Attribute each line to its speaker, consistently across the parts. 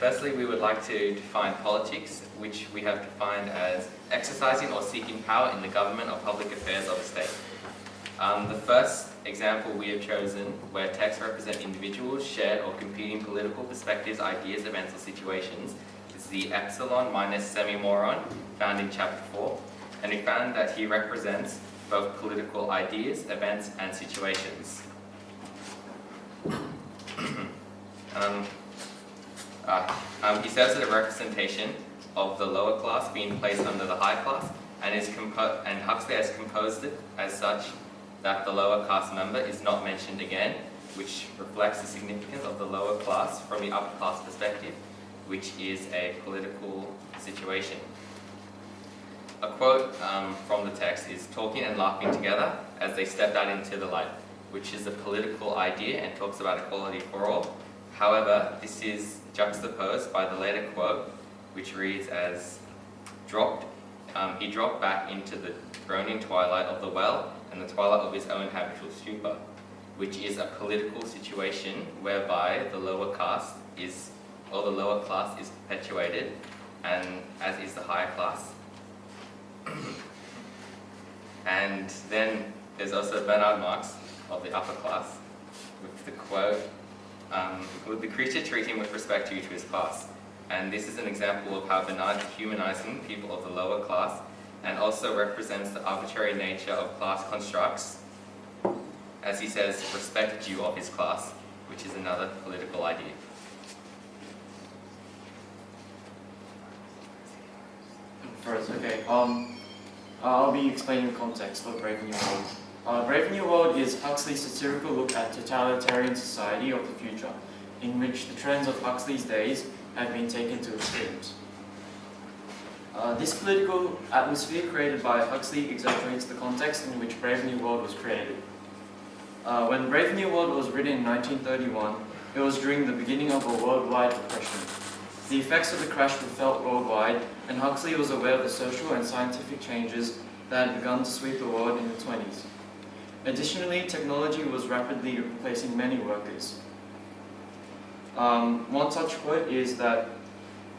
Speaker 1: firstly we would like to define politics, which we have defined as exercising or seeking power in the government or public affairs of a state. The first example we have chosen, where texts represent individuals, shared or competing political perspectives, ideas, events or situations, is the epsilon minus semi-moron found in chapter 4, and we found that he represents both political ideas, events and situations. He serves as a representation of the lower class being placed under the high class, and Huxley has composed it as such that the lower class member is not mentioned again, which reflects the significance of the lower class from the upper class perspective, which is a political situation. A quote from the text is, "Talking and laughing together as they stepped out into the light," which is a political idea and talks about equality for all. However, this is juxtaposed by the later quote, which reads as, he dropped back into the groaning twilight of the well and the twilight of his own habitual stupor, which is a political situation whereby the lower class is perpetuated, and as is the higher class. And then there's also Bernard Marx of the upper class with the quote, "Would the creature treat him with respect due to his class?" And this is an example of how Bernard is humanizing people of the lower class and also represents the arbitrary nature of class constructs, as he says, respect due of his class, which is another political idea.
Speaker 2: First, okay. I'll be explaining the context of Brave New World. Brave New World is Huxley's satirical look at totalitarian society of the future, in which the trends of Huxley's days have been taken to extremes. This political atmosphere created by Huxley exaggerates the context in which Brave New World was created. When Brave New World was written in 1931, it was during the beginning of a worldwide depression. The effects of the crash were felt worldwide, and Huxley was aware of the social and scientific changes that had begun to sweep the world in the 1920s. Additionally, technology was rapidly replacing many workers. One such quote is that,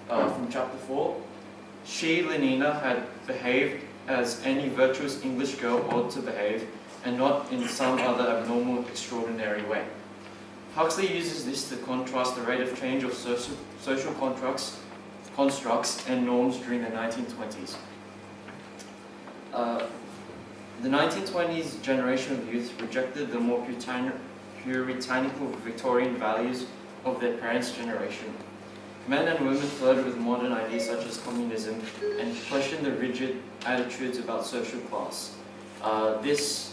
Speaker 2: from chapter 4, "She, Lenina, had behaved as any virtuous English girl ought to behave, and not in some other abnormal, extraordinary way." Huxley uses this to contrast the rate of change of social constructs and norms during the 1920s. The 1920s generation of youth rejected the more puritanical Victorian values of their parents' generation. Men and women flirted with modern ideas such as communism and questioned the rigid attitudes about social class. This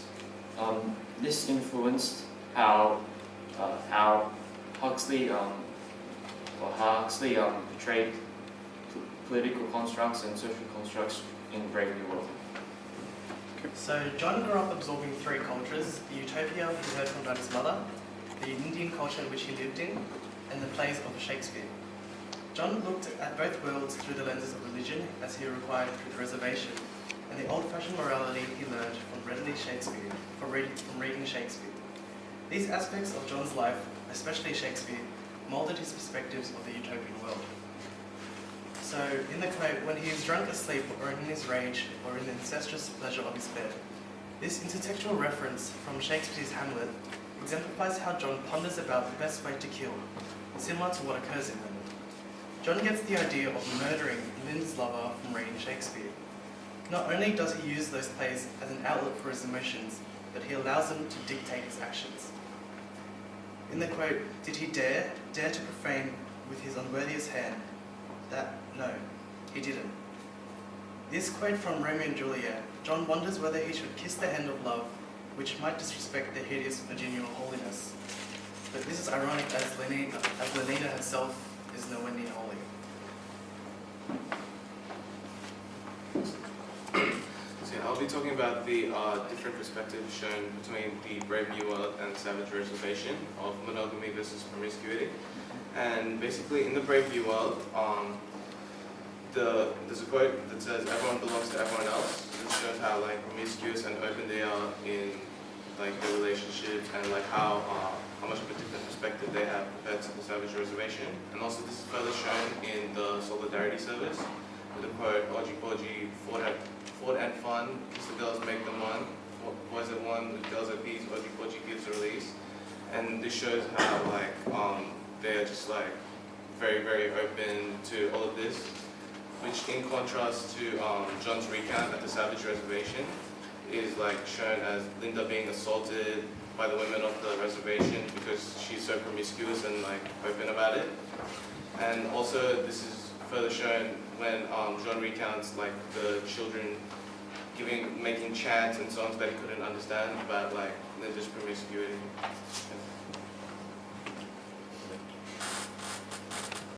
Speaker 2: influenced how Huxley portrayed political constructs and social constructs in Brave New World.
Speaker 3: So John grew up absorbing three cultures: the utopia he heard from his mother, the Indian culture in which he lived in, and the plays of Shakespeare. John looked at both worlds through the lenses of religion, as he required through the reservation, and the old-fashioned morality he learned from reading Shakespeare. These aspects of John's life, especially Shakespeare, moulded his perspectives of the utopian world. So, in the quote, "When he is drunk asleep or in his rage or in the incestuous pleasure of his bed," this intertextual reference from Shakespeare's Hamlet exemplifies how John ponders about the best way to kill, similar to what occurs in Hamlet. John gets the idea of murdering Lynn's lover from reading Shakespeare. Not only does he use those plays as an outlet for his emotions, but he allows them to dictate his actions. In the quote, "Did he dare to profane with his unworthiest hand? No, he didn't." This quote from Romeo and Juliet, John wonders whether he should kiss the hand of love, which might disrespect the hideous virginal holiness. But this is ironic, as Lenina herself is nowhere near holy.
Speaker 4: So I'll be talking about the different perspectives shown between the Brave New World and Savage Reservation of monogamy versus promiscuity. And basically, in the Brave New World, there's a quote that says, "Everyone belongs to everyone else." It shows how promiscuous and open they are in their relationships, and how how much of a different perspective they have compared to the Savage Reservation. And also this is further shown in the Solidarity Service with the quote, Oji Poji, Ford and fun, kiss the girls, make them one, boys at one, the girls at peace, Oji Poji gives release. And this shows how like they're just like very, very open to all of this, which in contrast to John's recount at the Savage Reservation is like shown as Linda being assaulted by the women of the reservation because she's so promiscuous and like open about it. And also this is further shown when John recounts like the children making chants and songs that he couldn't understand about like Linda's promiscuity.